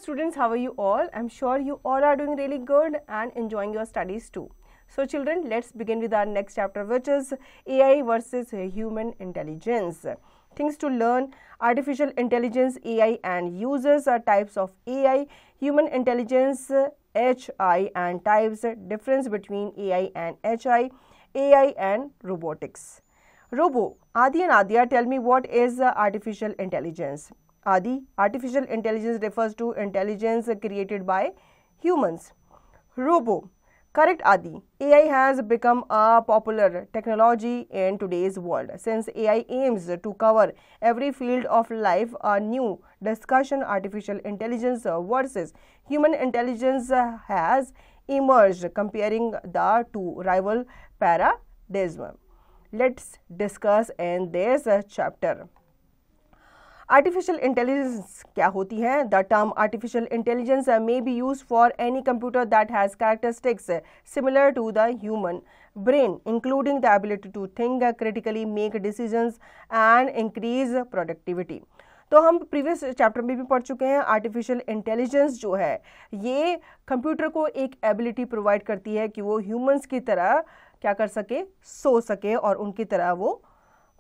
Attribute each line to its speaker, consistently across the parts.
Speaker 1: students, how are you all? I'm sure you all are doing really good and enjoying your studies too. So children, let's begin with our next chapter, which is AI versus human intelligence. Things to learn: artificial intelligence, AI, and uses, types of AI, human intelligence, HI, and types, difference between AI and HI, AI and robotics. Robo, Adi and Adya, tell me what is artificial intelligence. Adi, artificial intelligence refers to intelligence created by humans. Robo, correct Adi. AI has become a popular technology in today's world. Since AI aims to cover every field of life, a new discussion, artificial intelligence versus human intelligence, has emerged, comparing the two rival paradigms. Let's discuss in this chapter. Artificial intelligence क्या होती है? The term artificial intelligence may be use for any computer that has characteristics similar to the human brain, including the ability to think critically, make decisions and increase productivity. तो हम previous chapter में भी पढ़ चुके हैं. Artificial intelligence जो है ये कंप्यूटर को एक एबिलिटी प्रोवाइड करती है कि वो ह्यूमंस की तरह क्या कर सके, सोच सके और उनकी तरह वो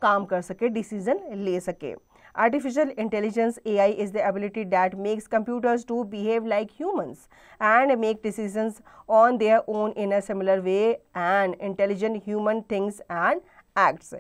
Speaker 1: काम कर सके, डिसीजन ले सके. Artificial intelligence AI is the ability that makes computers to behave like humans and make decisions on their own in a similar way an intelligent human thinks and acts.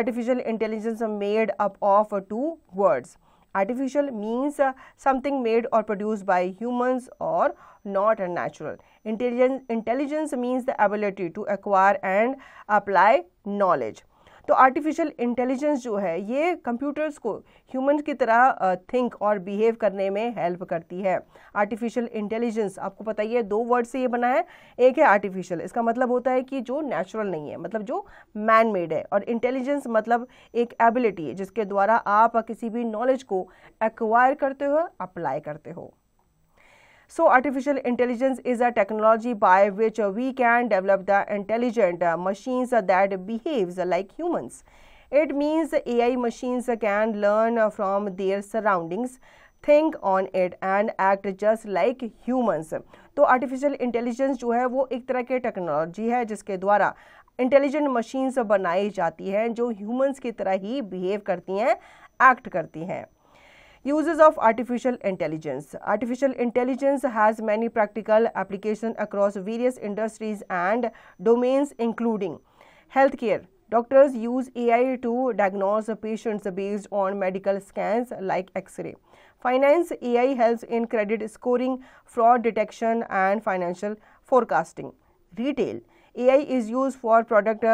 Speaker 1: Artificial intelligence is made up of two words. Artificial means something made or produced by humans or not natural. Intelligence means the ability to acquire and apply knowledge. तो artificial intelligence जो है ये computers को human की तरह think और behave करने में हेल्प करती है. आर्टिफिशियल इंटेलिजेंस आपको पता ही है, दो वर्ड से ये बना है. एक है आर्टिफिशियल, इसका मतलब होता है कि जो नेचुरल नहीं है, मतलब जो मैन मेड है, और इंटेलिजेंस मतलब एक एबिलिटी है जिसके द्वारा आप किसी भी नॉलेज को एक्वायर करते हो, अप्लाई करते हो. So, artificial intelligence is a technology by which we can develop the intelligent machines that behaves like humans. It means AI machines can learn from their surroundings, think on it and act just like humans. तो artificial intelligence जो है वो एक तरह की technology है जिसके द्वारा इंटेलिजेंट मशीन्स बनाई जाती हैं जो ह्यूमंस की तरह ही बिहेव करती हैं, एक्ट करती हैं. Uses of artificial intelligence. Artificial intelligence has many practical applications across various industries and domains including healthcare. Doctors use AI to diagnose patients based on medical scans like X-ray. Finance, AI helps in credit scoring, fraud detection and financial forecasting. Retail, AI is used for product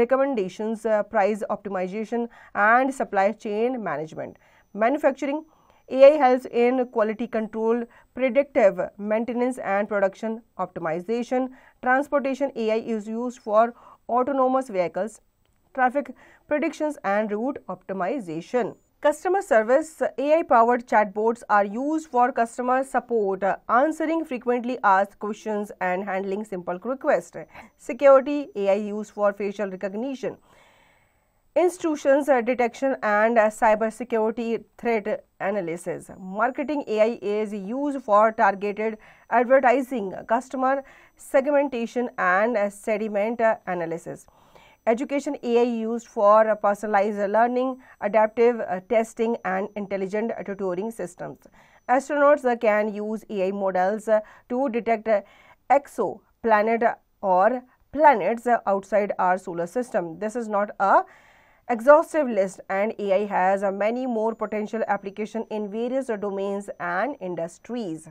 Speaker 1: recommendations, price optimization and supply chain management. Manufacturing, AI helps in quality control, predictive maintenance and production optimization. Transportation, AI is used for autonomous vehicles, traffic predictions and route optimization. Customer service, AI-powered chatbots are used for customer support, answering frequently asked questions and handling simple requests. Security, AI used for facial recognition, institutions detection and cybersecurity threat analysis. Marketing, AI is used for targeted advertising, customer segmentation and sentiment analysis. Education, AI used for personalized learning, adaptive testing and intelligent tutoring systems. Astronauts can use AI models to detect exoplanet or planets outside our solar system. This is not a exhaustive list and AI has many more potential application in various domains and industries.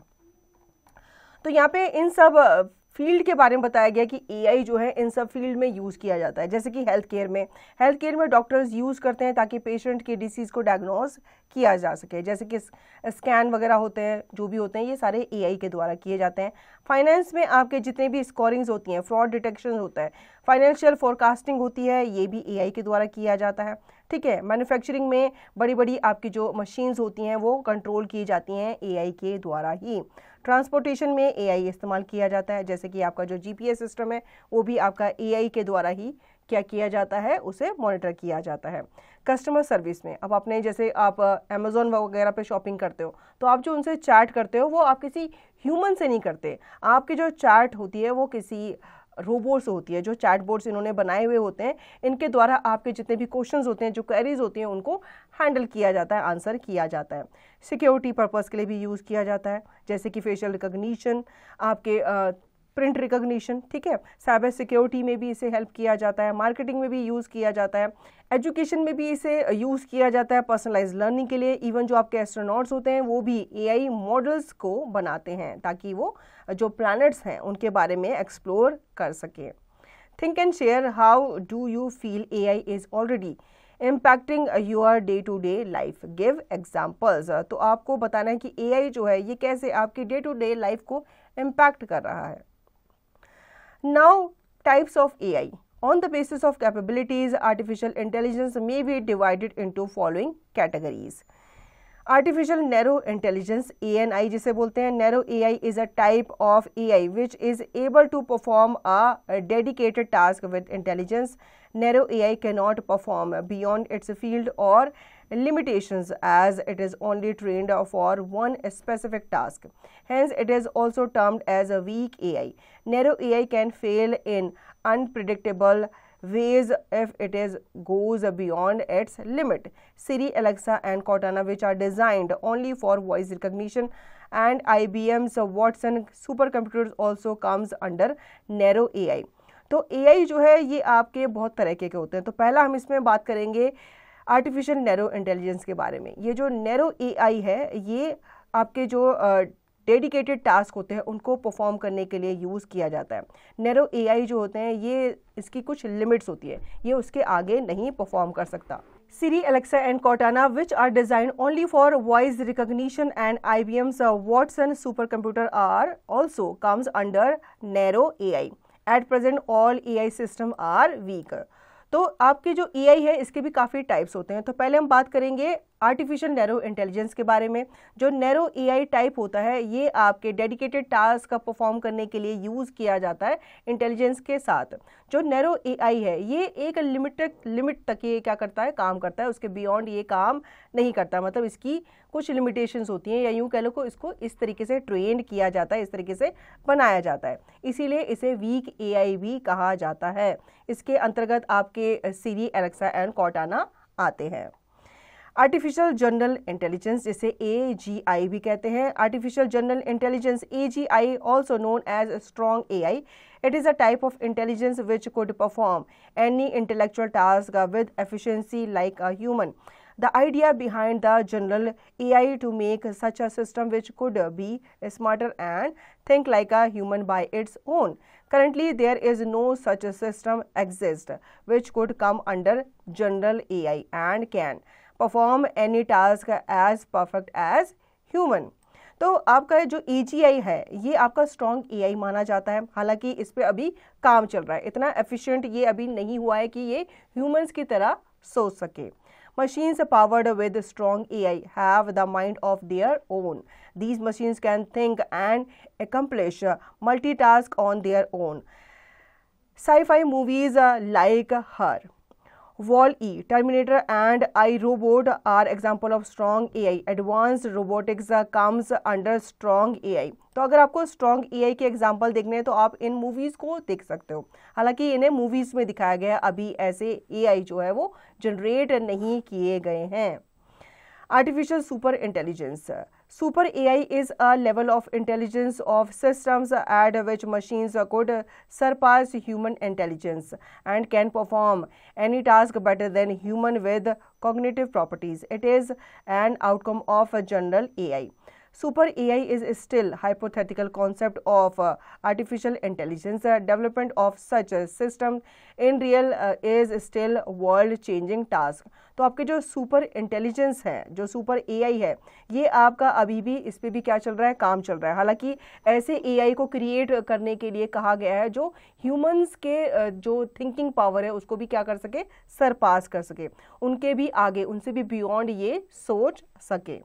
Speaker 1: तो यहाँ पे इन सब field के बारे में बताया गया कि AI जो है इन सब फील्ड में यूज़ किया जाता है. जैसे कि हेल्थ केयर में डॉक्टर्स यूज़ करते हैं ताकि पेशेंट की डिसीज़ को डायग्नोज किया जा सके. जैसे कि स्कैन वगैरह होते हैं, जो भी होते हैं, ये सारे AI के द्वारा किए जाते हैं. फाइनेंस में आपके जितने भी स्कोरिंग्स होती हैं, फ्रॉड डिटेक्शन होता है, फाइनेंशियल फोरकास्टिंग होती है, ये भी AI के द्वारा किया जाता है. ठीक है. मैन्युफैक्चरिंग में बड़ी बड़ी आपकी जो मशीन्स होती हैं वो कंट्रोल की जाती हैं AI के द्वारा ही. ट्रांसपोर्टेशन में AI इस्तेमाल किया जाता है, जैसे कि आपका जो GPS सिस्टम है वो भी आपका AI के द्वारा ही क्या किया जाता है, उसे मॉनिटर किया जाता है। कस्टमर सर्विस में, अब आपने जैसे आप अमेज़ॉन वगैरह पे शॉपिंग करते हो तो आप जो उनसे चैट करते हो वो आप किसी ह्यूमन से नहीं करते, आपकी जो चैट होती है वो किसी रोबोट से होती है। जो चैट बोर्ड्स इन्होंने बनाए हुए होते हैं, इनके द्वारा आपके जितने भी क्वेश्चंस होते हैं, जो क्वेरीज होती हैं, उनको हैंडल किया जाता है, आंसर किया जाता है। सिक्योरिटी पर्पस के लिए भी यूज़ किया जाता है, जैसे कि फेशियल रिकॉग्निशन, आपके प्रिंट रिकॉग्निशन, ठीक है। साइबर सिक्योरिटी में भी इसे हेल्प किया जाता है, मार्केटिंग में भी यूज़ किया जाता है, एजुकेशन में भी इसे यूज़ किया जाता है, पर्सनलाइज लर्निंग के लिए। इवन जो आपके एस्ट्रोनॉट्स होते हैं वो भी AI मॉडल्स को बनाते हैं ताकि वो जो प्लैनेट्स हैं उनके बारे में एक्सप्लोर कर सकें। Think and share, how do you feel AI is already impacting your day to day life, give examples. तो आपको बताना है कि AI जो है ये कैसे आपकी डे टू डे लाइफ को इम्पैक्ट कर रहा है। Now, types of AI. On the basis of capabilities, artificial intelligence may be divided into following categories. Artificial Narrow Intelligence, ANI जिसे बोलते हैं, Narrow AI is a type of AI which is able to perform a dedicated task with intelligence. Narrow AI cannot perform beyond its field or limitations as it is only trained for one specific task. Hence, it is also termed as a weak AI. Narrow AI can fail in unpredictable ways if it goes beyond its limit. Siri, Alexa, and Cortana, which are designed only for voice recognition, and IBM's Watson supercomputers also comes under Narrow AI. तो AI जो है ये आपके बहुत तरह के होते हैं। तो पहला हम इसमें बात करेंगे आर्टिफिशियल नैरो इंटेलिजेंस के बारे में। ये जो नैरो AI है ये आपके जो डेडिकेटेड टास्क होते हैं उनको परफॉर्म करने के लिए यूज़ किया जाता है। नैरो AI जो होते हैं ये इसकी कुछ लिमिट्स होती है, ये उसके आगे नहीं परफॉर्म कर सकता। Siri, Alexa, and Cortana, which are designed only for voice recognition, and IBM's Watson supercomputer are also comes under narrow AI. At present, all AI systems are weak. तो आपके जो AI है इसके भी काफ़ी टाइप्स होते हैं। तो पहले हम बात करेंगे आर्टिफिशियल नैरो इंटेलिजेंस के बारे में। जो नैरो AI टाइप होता है ये आपके डेडिकेटेड टास्क का परफॉर्म करने के लिए यूज़ किया जाता है इंटेलिजेंस के साथ। जो नैरो AI है ये एक लिमिट तक ये क्या करता है, काम करता है, उसके बियॉन्ड ये काम नहीं करता। मतलब इसकी कुछ लिमिटेशंस होती हैं, या यूँ कह लो को इसको इस तरीके से ट्रेन किया जाता है, इस तरीके से बनाया जाता है, इसीलिए इसे वीक AI भी कहा जाता है। इसके अंतर्गत आपके Siri, Alexa एंड Cortana आते हैं। आर्टिफिशियल जनरल इंटेलिजेंस जिसे AGI भी कहते हैं। Artificial general intelligence AGI also known as strong AI. It is a type of intelligence which could perform any intellectual task with efficiency like a human. The idea behind the general AI to make such a system which could be smarter and think like a human by its own. Currently, there is no such system exist which could come under general AI and can perform any task as perfect as human. तो आपका जो AGI है ये आपका strong AI माना जाता है। हालांकि इस पे अभी काम चल रहा है, इतना एफिशिएंट ये अभी नहीं हुआ है कि ये ह्यूमंस की तरह सोच सके। Machines powered with strong AI have the mind of their own. These machines can think and accomplish multitask on their own. Sci-fi movies like Her, Wall-E, Terminator and iRobot are example of strong AI. Advanced robotics comes under strong AI. तो अगर आपको strong AI के example देखने हैं तो आप इन movies को देख सकते हो। हालांकि इन्हें मूवीज़ में दिखाया गया है, अभी ऐसे AI जो है वो जनरेट नहीं किए गए हैं। Artificial super intelligence. Super AI is a level of intelligence of systems at which machines could surpass human intelligence and can perform any task better than human with cognitive properties. It is an outcome of general AI. Super AI is still hypothetical concept of artificial intelligence. Development of such a system in real is still world changing task. तो आपके जो super intelligence है, जो super AI है, ये आपका अभी भी इस पे भी क्या चल रहा है, काम चल रहा है। हालांकि ऐसे AI को क्रिएट करने के लिए कहा गया है जो ह्यूमंस के जो थिंकिंग पावर है उसको भी क्या कर सके, सरपास कर सके, उनके भी आगे, उनसे भी बियॉन्ड ये सोच सके।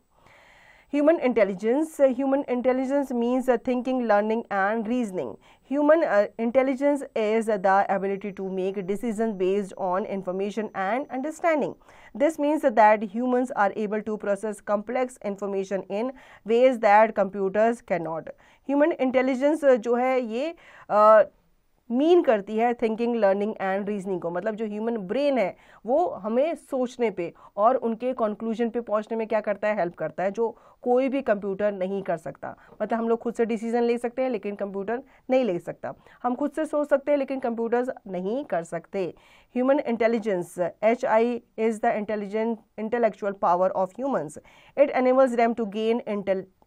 Speaker 1: Human intelligence means thinking, learning and reasoning. Human intelligence is the ability to make decisions based on information and understanding. This means that humans are able to process complex information in ways that computers cannot. Human intelligence जो है ये mean करती है thinking, learning and reasoning को। मतलब जो human brain है वो हमें सोचने पे और उनके कंक्लूजन पे पहुंचने में क्या करता है, हेल्प करता है, जो कोई भी कंप्यूटर नहीं कर सकता। मतलब हम लोग खुद से डिसीजन ले सकते हैं लेकिन कंप्यूटर नहीं ले सकता। हम खुद से सोच सकते हैं लेकिन कंप्यूटर्स नहीं कर सकते। Human intelligence HI is the intellectual power of humans. It enables them to gain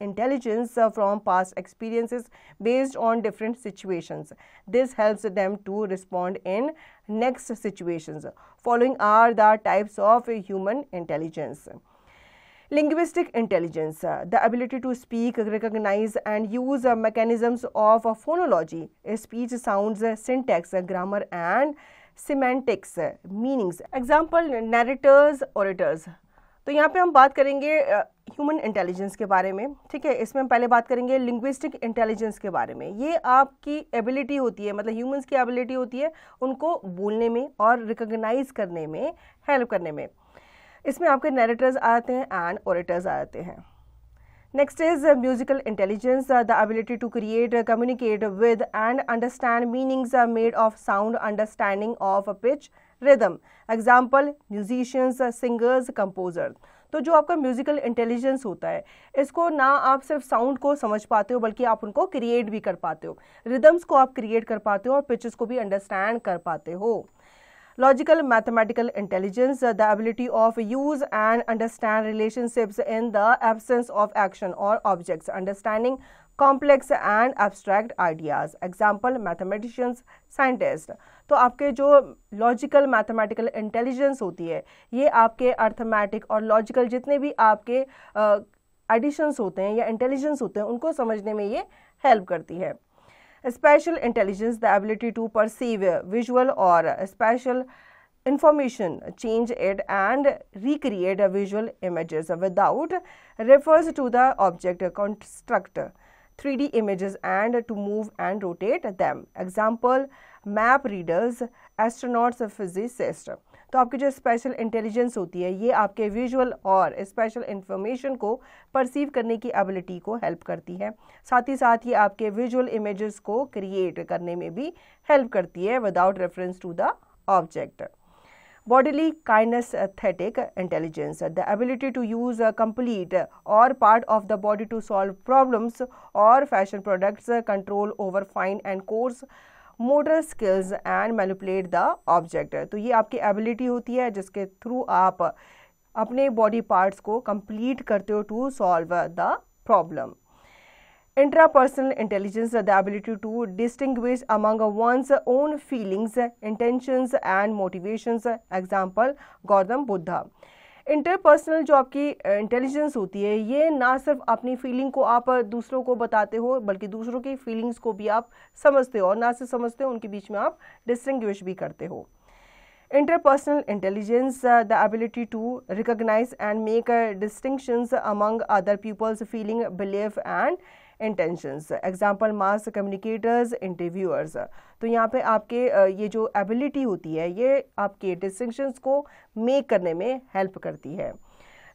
Speaker 1: intelligence from past experiences based on different situations. This helps them to respond in next situations. Following are the types of human intelligence. Linguistic intelligence, the ability to speak, recognize and use mechanisms of phonology, speech sounds, syntax, grammar and semantics, meanings. Example, narrators, orators. तो यहाँ पे हम बात करेंगे human intelligence के बारे में, ठीक है। इसमें हम पहले बात करेंगे लिंग्विस्टिक इंटेलिजेंस के बारे में। ये आपकी एबिलिटी होती है, मतलब ह्यूमंस की एबिलिटी होती है उनको बोलने में और रिकॉग्नाइज करने में, हेल्प करने में। इसमें आपके नैरेटर्स आते हैं एंड ओरेटर्स आते हैं। Next is musical intelligence, the ability to create, communicate with and understand meanings made of sound, understanding of pitch, rhythm. Example, musicians, singers, composer. तो जो आपका म्यूजिकल इंटेलिजेंस होता है, इसको ना आप सिर्फ साउंड को समझ पाते हो बल्कि आप उनको क्रिएट भी कर पाते हो, रिदम्स को आप क्रिएट कर पाते हो और पिचेस को भी अंडरस्टैंड कर पाते हो। Logical mathematical intelligence, the ability of use and understand relationships in the absence of action or objects, understanding complex and abstract ideas. Example, mathematicians, scientists. तो आपके जो लॉजिकल मैथमेटिकल इंटेलिजेंस होती है, ये आपके अर्थमेटिक और लॉजिकल जितने भी आपके एडिशंस होते हैं या इंटेलिजेंस होते हैं उनको समझने में ये हेल्प करती है। Spatial intelligence, the ability to perceive visual or spatial information, change it and recreate visual images without refers to the object, construct 3D images and to move and rotate them. Example, map readers, astronauts, physicists. तो आपकी जो special intelligence होती है ये आपके visual और special information को perceive करने की एबिलिटी को हेल्प करती है। साथ ही साथ ये आपके विजुअल इमेजेस को क्रिएट करने में भी हेल्प करती है without reference to the object. Bodily kinesthetic intelligence, the ability to use a complete or part of the body to solve problems or fashion products, control over fine and coarse motor skills and manipulate the object. तो ये आपकी ability होती है जिसके through आप अपने body parts को complete करते हो to solve the problem. Intrapersonal intelligence, the ability to distinguish among one's own feelings, intentions and motivations. Example, Gautam Buddha. Interpersonal जो आपकी इंटेलिजेंस होती है ये ना सिर्फ अपनी फीलिंग को आप दूसरों को बताते हो बल्कि दूसरों की फीलिंग्स को भी आप समझते हो और ना सिर्फ समझते हो उनके बीच में आप डिस्टिंग्विश भी करते हो। Interpersonal intelligence, the ability to recognize and make distinctions among other people's feeling, belief and intentions. Example, mass communicators, interviewers. तो यहाँ पे आपके ये जो ability होती है ये आपके distinctions को make करने में help करती है।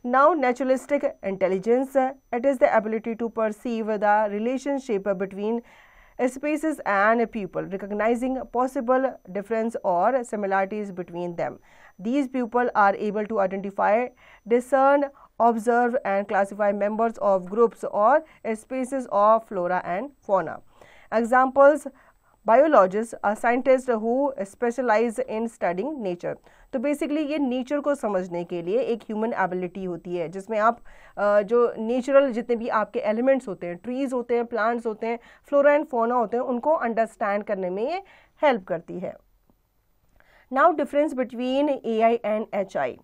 Speaker 1: Now, naturalistic intelligence, it is the ability to perceive the relationship between species and people, recognizing possible difference or similarities between them. These people are able to identify, discern, observe and classify members of groups or species of flora and fauna. Examples, biologists, a scientist who specialize in studying nature. तो basically ये nature को समझने के लिए एक human ability होती है जिसमें आप जो नेचुरल जितने भी आपके एलिमेंट्स होते हैं, ट्रीज होते हैं, प्लांट्स होते हैं, फ्लोरा एंड फौना होते हैं, उनको अंडरस्टैंड करने में ये हेल्प करती है। Now difference between AI and HI.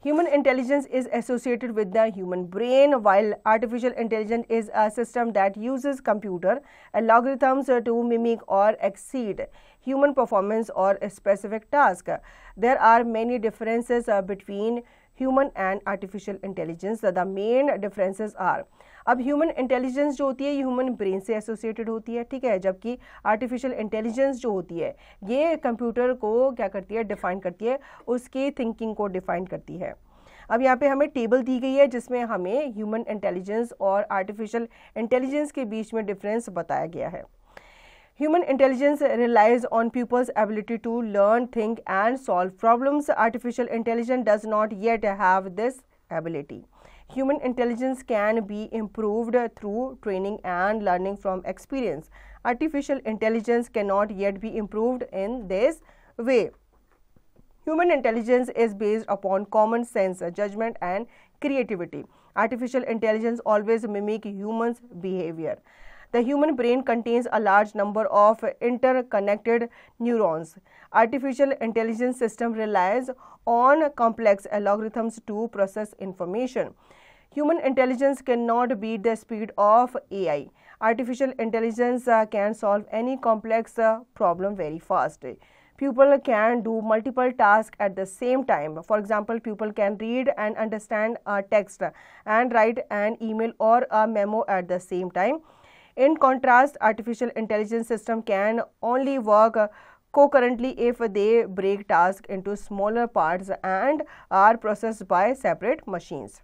Speaker 1: Human intelligence is associated with the human brain, while artificial intelligence is a system that uses computer algorithms to mimic or exceed human performance or specific task. There are many differences between human and artificial intelligence. The main differences are, अब human intelligence जो होती है ये human brain से associated होती है, ठीक है, जबकि आर्टिफिशियल इंटेलिजेंस जो होती है ये कंप्यूटर को क्या करती है, डिफाइन करती है, उसकी थिंकिंग को डिफाइन करती है। अब यहाँ पे हमें टेबल दी गई है जिसमें हमें ह्यूमन इंटेलिजेंस और आर्टिफिशियल इंटेलिजेंस के बीच में डिफरेंस बताया गया है। Human intelligence relies on pupils' ability to learn, think and solve problems. Artificial intelligence does not yet have this ability. Human intelligence can be improved through training and learning from experience. Artificial intelligence cannot yet be improved in this way. Human intelligence is based upon common sense, judgment and creativity. Artificial intelligence always mimic humans' behavior. The human brain contains a large number of interconnected neurons. Artificial intelligence system relies on complex algorithms to process information. Human intelligence cannot beat the speed of AI. Artificial intelligence can solve any complex problem very fast. People can do multiple tasks at the same time. For example, people can read and understand a text and write an email or a memo at the same time. In contrast, artificial intelligence system can only work concurrently if they break tasks into smaller parts and are processed by separate machines.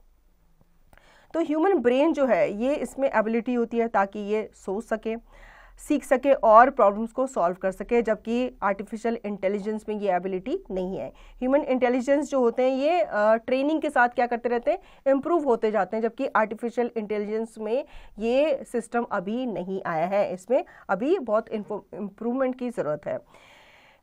Speaker 1: तो human brain जो है ये इसमें ability होती है ताकि ये सोच सके, सीख सके और प्रॉब्लम्स को सॉल्व कर सके, जबकि आर्टिफिशियल इंटेलिजेंस में ये एबिलिटी नहीं है। ह्यूमन इंटेलिजेंस जो होते हैं ये ट्रेनिंग के साथ क्या करते रहते हैं, इम्प्रूव होते जाते हैं, जबकि आर्टिफिशियल इंटेलिजेंस में ये सिस्टम अभी नहीं आया है, इसमें अभी बहुत इम्प्रूवमेंट की ज़रूरत है।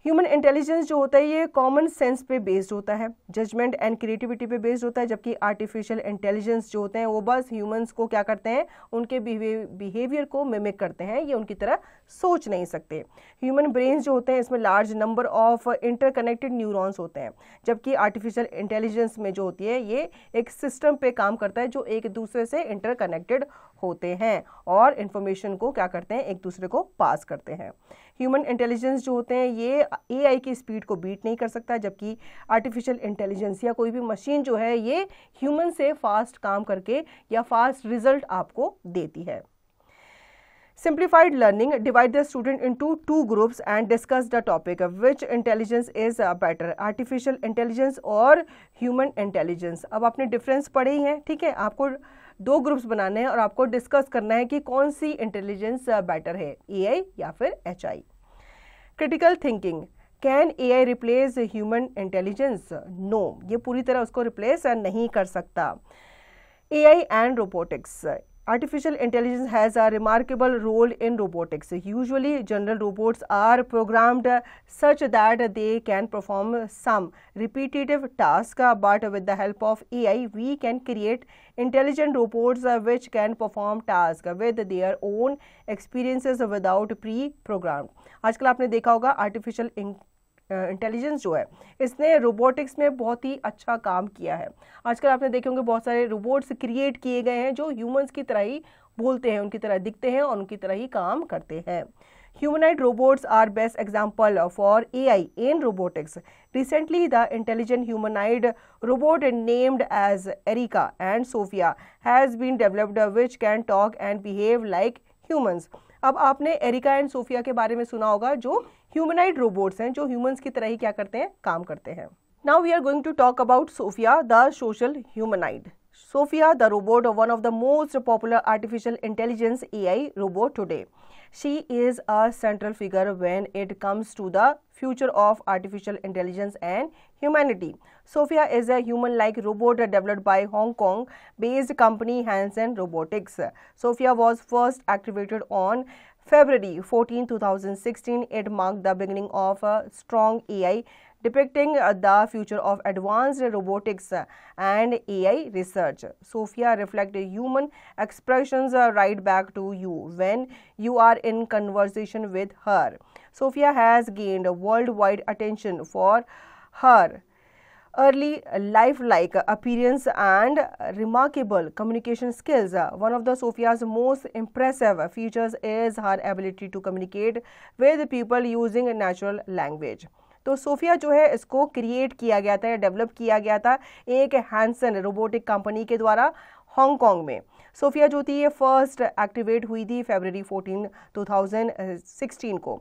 Speaker 1: ह्यूमन इंटेलिजेंस जो होता है ये कॉमन सेंस पे बेस्ड होता है, जजमेंट एंड क्रिएटिविटी पे बेस्ड होता है, जबकि आर्टिफिशियल इंटेलिजेंस जो होते हैं वो बस ह्यूमंस को क्या करते हैं, उनके बिहेवियर को मिमिक करते हैं, ये उनकी तरह सोच नहीं सकते। ह्यूमन ब्रेन जो होते हैं इसमें large number of interconnected neurons होते हैं, जबकि आर्टिफिशियल इंटेलिजेंस में जो होती है ये एक सिस्टम पे काम करता है जो एक दूसरे से इंटरकनेक्टेड होते हैं और इंफॉर्मेशन को क्या करते हैं, एक दूसरे को पास करते हैं। ह्यूमन इंटेलिजेंस जो होते हैं ये एआई की स्पीड को बीट नहीं कर सकता, जबकि आर्टिफिशियल इंटेलिजेंस या कोई भी मशीन जो है ये ह्यूमन से फास्ट काम करके या फास्ट रिजल्ट आपको देती है। Simplified learning, divide the student into two groups and discuss the topic. Which intelligence is better, artificial intelligence और human intelligence? अब आपने डिफरेंस पढ़े ही हैं, ठीक है, आपको दो ग्रुप्स बनाने हैं और आपको डिस्कस करना है कि कौन सी इंटेलिजेंस बेटर है, एआई या फिर HI. Critical thinking, can AI replace human intelligence? No, ये पूरी तरह उसको रिप्लेस नहीं कर सकता। AI and robotics, artificial intelligence has a remarkable role in robotics. Usually, general robots are programmed such that they can perform some repetitive tasks, but with the help of AI, we can create intelligent robots which can perform tasks with their own experiences without pre-programmed. आजकल आपने देखा होगा artificial intelligence जो है इसने robotics में बहुत ही अच्छा काम किया है। आजकल आपने देखे होंगे बहुत सारे रोबोट्स क्रिएट किए गए हैं जो ह्यूमंस की तरह ही बोलते हैं, उनकी तरह दिखते हैं और उनकी तरह ही काम करते हैं। Humanoid robots are best example for AI in robotics. Recently, the intelligent humanoid robot named as Erika and Sophia has been developed which can talk and behave like humans. अब आपने एरिका एंड सोफिया के बारे में सुना होगा जो humanoid robots हैं, जो ह्यूमंस की तरह ही क्या करते हैं, काम करते हैं। Now we are going to talk about Sophia the social humanoid. Sophia the robot, one of the most popular artificial intelligence AI robot today. She is a central figure when it comes to the future of artificial intelligence and humanity. Sophia is a human-like robot developed by Hong Kong-based company Hanson Robotics. Sophia was first activated on February 14, 2016. It marked the beginning of a strong AI depicting the future of advanced robotics and AI research. Sophia reflects human expressions right back to you when you are in conversation with her. Sophia has gained worldwide attention for her early lifelike appearance and remarkable communication skills. One of the Sophia's most impressive features is her ability to communicate with people using natural language. तो Sophia जो है इसको create किया गया था या develop किया गया था एक हैंसन रोबोटिक कंपनी के द्वारा हांगकांग में। सोफिया जो थी ये फर्स्ट एक्टिवेट हुई थी फरवरी 14, 2016 को।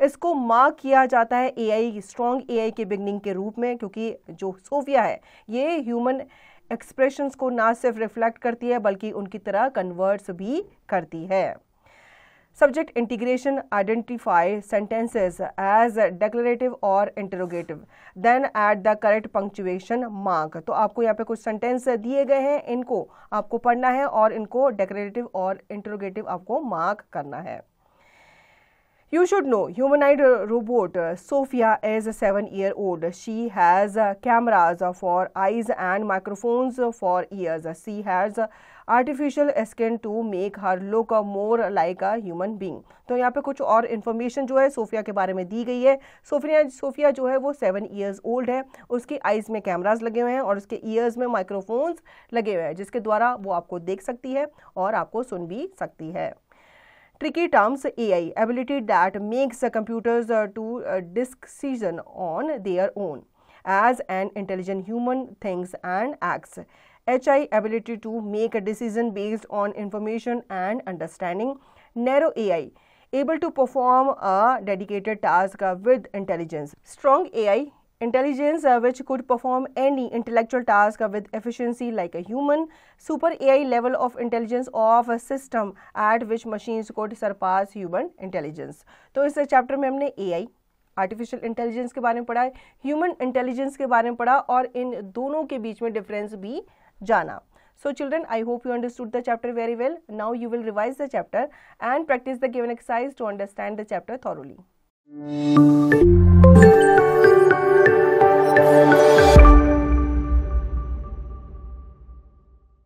Speaker 1: इसको मार्क किया जाता है एआई, स्ट्रॉन्ग एआई के बिगनिंग के रूप में, क्योंकि जो सोफिया है ये ह्यूमन एक्सप्रेशंस को ना सिर्फ रिफ्लेक्ट करती है बल्कि उनकी तरह कन्वर्ट्स भी करती है। Subject integration, identify sentences as declarative और interrogative, then add the correct punctuation mark. तो आपको यहाँ पे कुछ सेंटेंस दिए गए हैं, इनको आपको पढ़ना है और इनको डिक्लेरेटिव और इंटरोगेटिव आपको मार्क करना है। You should know, humanoid robot Sophia is 7-year-old. She has cameras for eyes and microphones for ears. She has artificial skin to make her look more like a human being. तो यहाँ पे कुछ और information जो है Sophia के बारे में दी गई है। सोफिया जो है वो 7 years old है, उसकी आइज में कैमराज लगे हुए हैं और उसके ईयर्स में माइक्रोफोन्स लगे हुए हैं, जिसके द्वारा वो आपको देख सकती है और आपको सुन भी सकती है। Tricky terms AI, ability that makes computers to decision on their own as an intelligent human thinks and acts. HI, ability to make a decision based on information and understanding. Narrow AI, able to perform a dedicated task with intelligence. Strong AI, intelligence which could perform any intellectual task with efficiency like a human. Super AI, level of intelligence of a system at which machines could surpass human intelligence. तो इस chapter में हमने AI, artificial intelligence के बारे में पढ़ा है, human intelligence के बारे में पढ़ा और इन दोनों के बीच में डिफरेंस भी जाना। So children, I hope you understood the chapter very well. Now you will revise the chapter and practice the given exercise to understand the chapter thoroughly.